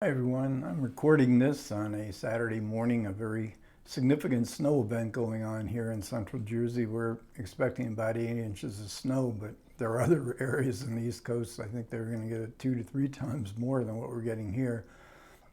Hi everyone, I'm recording this on a Saturday morning, a very significant snow event going on here in central Jersey. We're expecting about 8 inches of snow, but there are other areas in the East Coast, I think they're going to get it 2 to 3 times more than what we're getting here.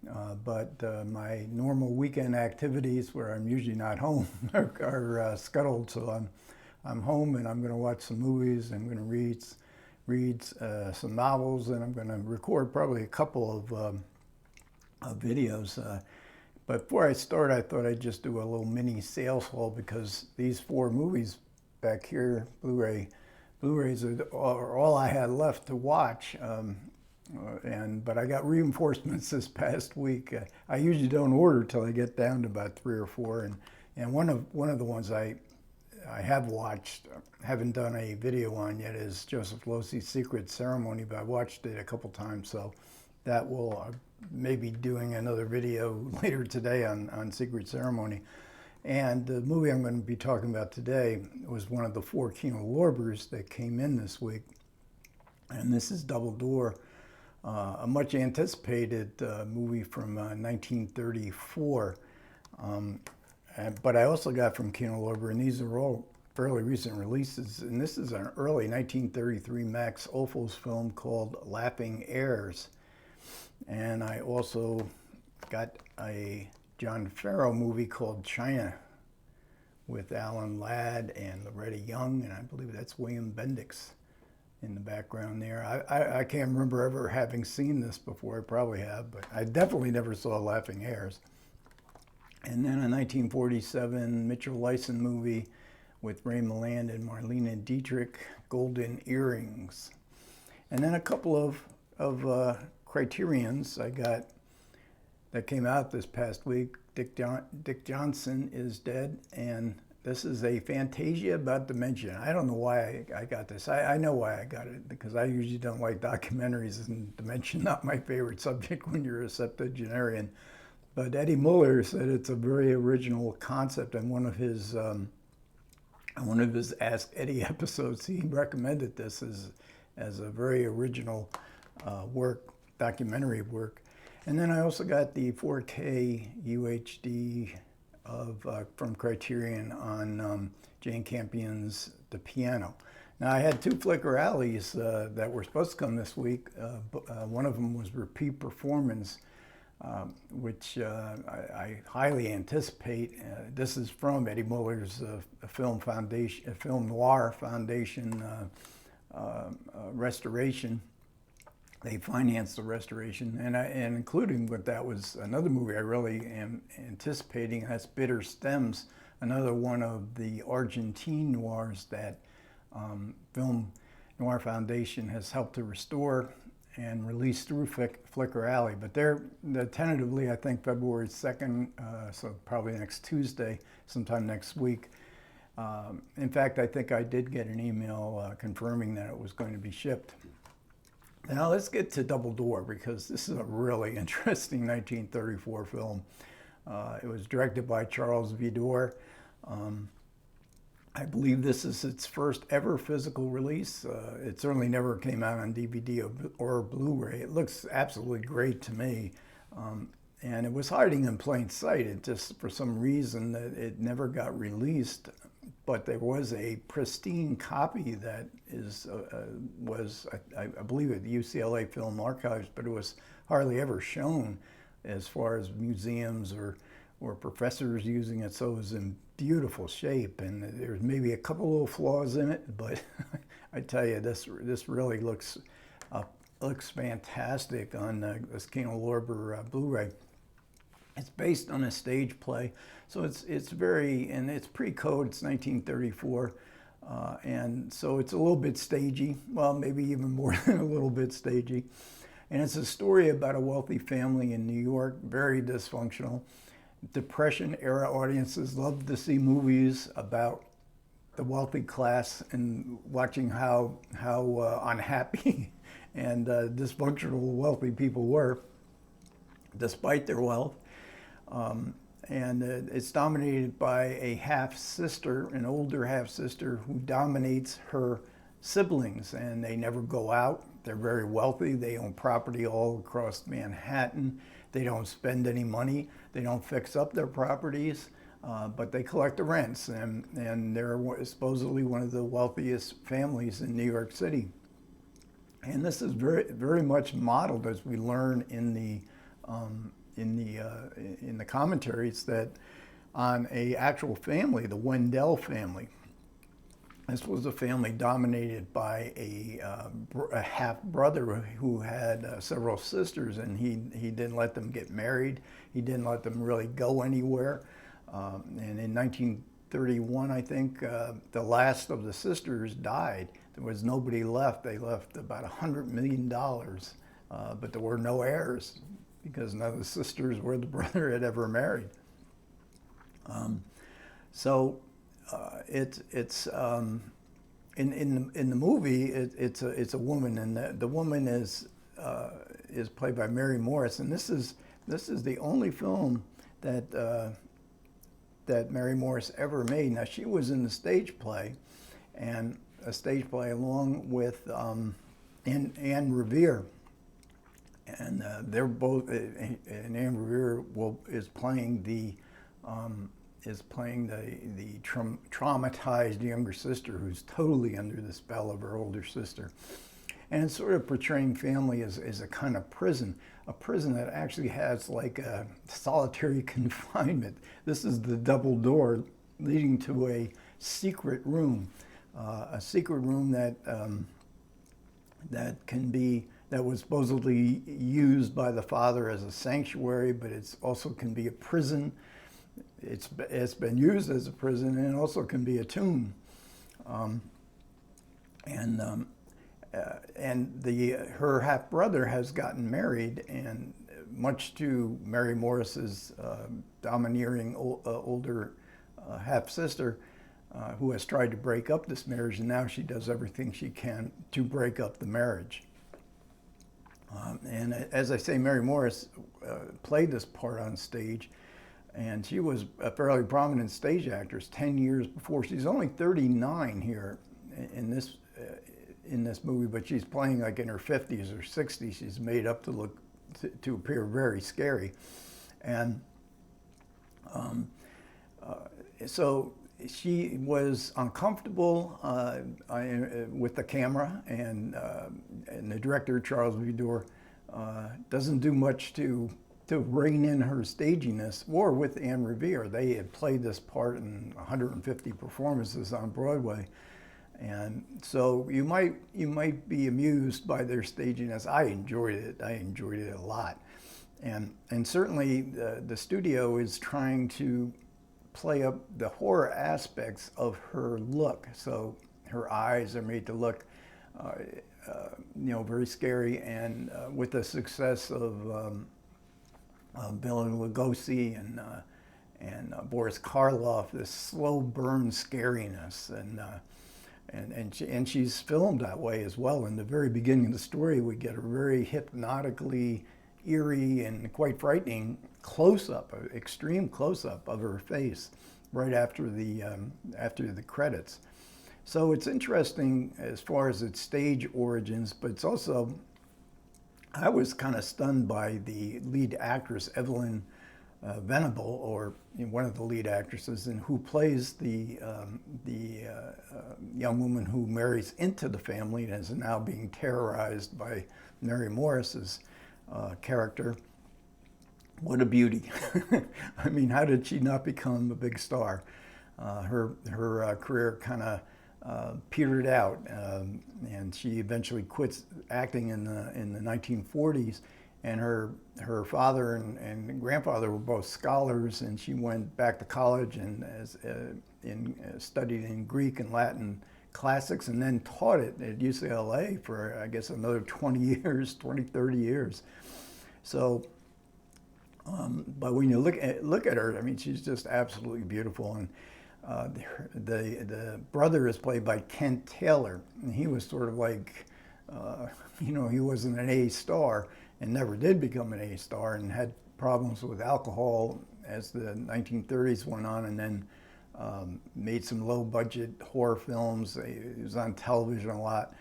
But my normal weekend activities, where I'm usually not home, are scuttled. So I'm home and I'm going to watch some movies. I'm going to read some novels, and I'm going to record probably a couple of videos. But before I start, I thought I'd just do a little mini sales haul because these four movies back here, Blu-rays are all I had left to watch. But I got reinforcements this past week. I usually don't order till I get down to about three or four, and one of the ones I have watched, haven't done a video on yet, is Joseph Losey's Secret Ceremony, but I watched it a couple times, so that will maybe doing another video later today on Secret Ceremony. And the movie I'm going to be talking about today was one of the four Kino Lorbers that came in this week, and this is Double Door, a much anticipated movie from 1934. But I also got from Kino Lorber, and these are all fairly recent releases, and this is an early 1933 Max Ophuls film called Laughing Heirs. And I also got a John Farrow movie called China with Alan Ladd and Loretta Young, and I believe that's William Bendix in the background there. I can't remember ever having seen this before. I probably have, but I definitely never saw Laughing Heirs. And then a 1947 Mitchell Leisen movie with Ray Milland and Marlene Dietrich, Golden Earrings. And then a couple of Criterions I got that came out this past week. Dick Johnson is Dead, and this is a Fantasia about dementia. I don't know why I got this. I know why I got it, because I usually don't like documentaries, and dementia not my favorite subject when you're a septuagenarian. But Eddie Muller said it's a very original concept, and one of his Ask Eddie episodes, he recommended this as a very original documentary work. And then I also got the 4K UHD from Criterion on Jane Campion's The Piano. Now, I had two Flickr Alleys that were supposed to come this week. One of them was Repeat Performance, which I highly anticipate. This is from Eddie Muller's Film Noir Foundation restoration. They financed the restoration, and including, but that was another movie I really am anticipating. That's Bitter Stems, another one of the Argentine noirs that Film Noir Foundation has helped to restore and release through Flickr Alley. But they're tentatively, I think, February 2nd, so probably next Tuesday, sometime next week. In fact, I think I did get an email confirming that it was going to be shipped. Now let's get to Double Door, because this is a really interesting 1934 film. It was directed by Charles Vidor. I believe this is its first ever physical release. It certainly never came out on DVD or Blu-ray. It looks absolutely great to me. And it was hiding in plain sight. It just, for some reason, that it never got released. But there was a pristine copy that was, I believe, at the UCLA Film Archives, but it was hardly ever shown as far as museums or professors using it. So it was in beautiful shape, and there's maybe a couple little flaws in it, but I tell you, this really looks fantastic on this Kino Lorber Blu-ray. It's based on a stage play, so it's very, and it's pre-code, it's 1934, and so it's a little bit stagey, well, maybe even more than a little bit stagey. And it's a story about a wealthy family in New York, very dysfunctional. Depression-era audiences love to see movies about the wealthy class and watching how unhappy and dysfunctional wealthy people were, despite their wealth. And it's dominated by a half-sister, an older half-sister, who dominates her siblings, and they never go out. They're very wealthy. They own property all across Manhattan. They don't spend any money. They don't fix up their properties, but they collect the rents, and they're supposedly one of the wealthiest families in New York City. And this is very much modeled, as we learn in the commentaries, that on a actual family, the Wendell family. This was a family dominated by a half brother who had several sisters, and he didn't let them get married. He didn't let them really go anywhere. And in 1931, I think, the last of the sisters died. There was nobody left. They left about $100 million, but there were no heirs because none of the sisters or the brother had ever married. It's in the movie, it's a woman, and the woman is played by Mary Morris, and this is the only film that Mary Morris ever made. Now, she was in the stage play, and a stage play along with Anne Revere, and they're both, and Anne Revere is playing the traumatized younger sister who's totally under the spell of her older sister. And it's sort of portraying family as a kind of a prison that actually has like a solitary confinement. This is the double door leading to a secret room that was supposedly used by the father as a sanctuary, but it's also can be a prison. It's been used as a prison, and it also can be a tomb. Her half brother has gotten married, and much to Mary Morris's domineering older half sister, who has tried to break up this marriage, and now she does everything she can to break up the marriage. And as I say, Mary Morris played this part on stage. And she was a fairly prominent stage actress 10 years before. She's only 39 here in this movie, but she's playing like in her 50s or 60s. She's made up to appear very scary. And so she was uncomfortable with the camera, and the director, Charles Vidor, doesn't do much to rein in her staginess, or with Anne Revere. They had played this part in 150 performances on Broadway. And so you might be amused by their staginess. I enjoyed it. I enjoyed it a lot. And certainly the studio is trying to play up the horror aspects of her look. So her eyes are made to look very scary, and with the success of Bela Lugosi and Boris Karloff, this slow burn scariness, and she's filmed that way as well. In the very beginning of the story, we get a very hypnotically eerie and quite frightening close-up, extreme close-up of her face right after the credits. So it's interesting as far as its stage origins, but it's also, I was kind of stunned by the lead actress, Evelyn Venable, or one of the lead actresses, and who plays the young woman who marries into the family and is now being terrorized by Mary Morris's character. What a beauty. I mean, how did she not become a big star? Her career kind of petered out, and she eventually quits acting in the 1940s. And her father and grandfather were both scholars, and she went back to college and studied in Greek and Latin classics, and then taught it at UCLA for, I guess, another 30 years. So, but when you look at her, I mean, she's just absolutely beautiful. And the brother is played by Kent Taylor, and he was sort of like, he wasn't an A star, and never did become an A star, and had problems with alcohol as the 1930s went on, and then made some low-budget horror films. He was on television a lot.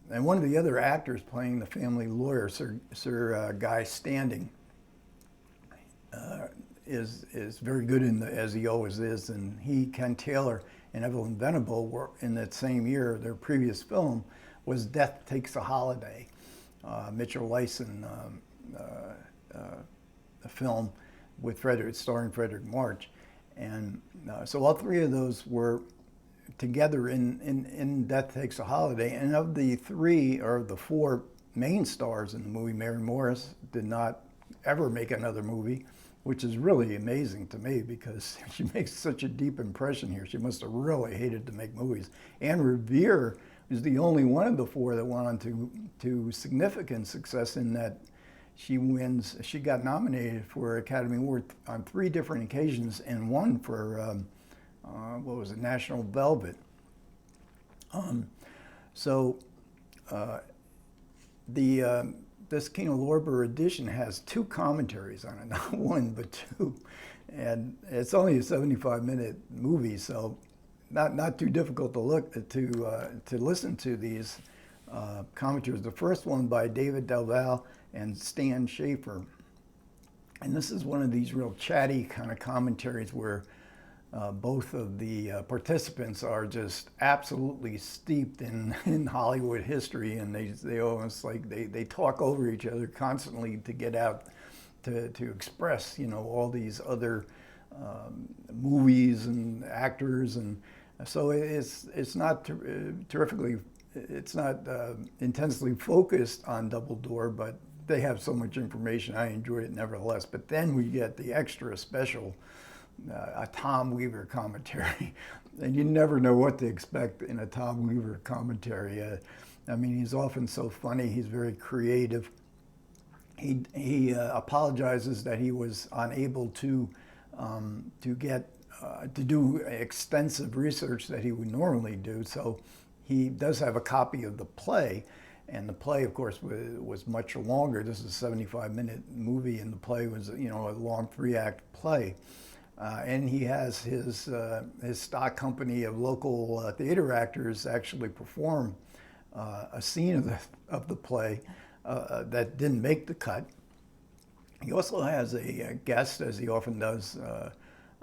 And one of the other actors playing the family lawyer, Sir Guy Standing, is very good as he always is, and he, Ken Taylor, and Evelyn Venable were in that same year. Their previous film was Death Takes a Holiday, Mitchell Leisen, a film with starring Frederick March, and so all three of those were together in Death Takes a Holiday. And of the three or the four main stars in the movie, Mary Morris did not ever make another movie, which is really amazing to me because she makes such a deep impression here. She must have really hated to make movies. Anne Revere was the only one of the four that went on to significant success in that she got nominated for Academy Award on 3 different occasions and won for, what was it, National Velvet. This Kino Lorber edition has 2 commentaries on it, not 1, but 2. And it's only a 75-minute movie, so not too difficult to listen to these commentaries. The first one by David Delval and Stan Schaefer. And this is one of these real chatty kind of commentaries where both of the participants are just absolutely steeped in Hollywood history, and they almost like they talk over each other constantly to get out to express, you know, all these other movies and actors, and so it's not terrifically, it's not intensely focused on Double Door, but they have so much information. I enjoyed it nevertheless. But then we get the extra special a Tom Weaver commentary, and you never know what to expect in a Tom Weaver commentary. I mean, he's often so funny. He's very creative. He apologizes that he was unable to do extensive research that he would normally do. So he does have a copy of the play, and the play, of course, was much longer. This is a 75-minute movie, and the play was, you know, a long 3-act play. And he has his stock company of local theater actors actually perform a scene of the play that didn't make the cut. He also has a guest, as he often does.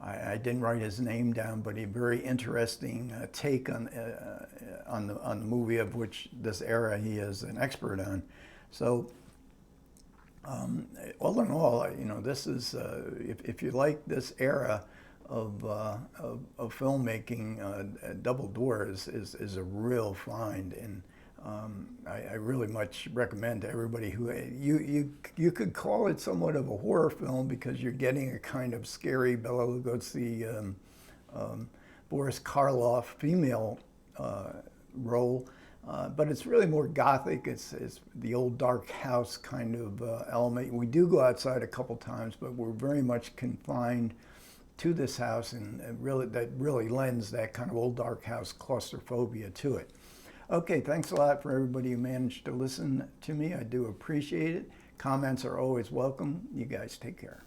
I didn't write his name down, but a very interesting take on the movie, of which this era he is an expert on. So all in all, you know, this is if you like this era of filmmaking, Double Door is a real find, and I really much recommend to everybody who you could call it somewhat of a horror film because you're getting a kind of scary Bela Lugosi, Boris Karloff female role. But it's really more gothic. It's the old dark house kind of element. We do go outside a couple times, but we're very much confined to this house, and that really lends that kind of old dark house claustrophobia to it. Okay, thanks a lot for everybody who managed to listen to me. I do appreciate it. Comments are always welcome. You guys take care.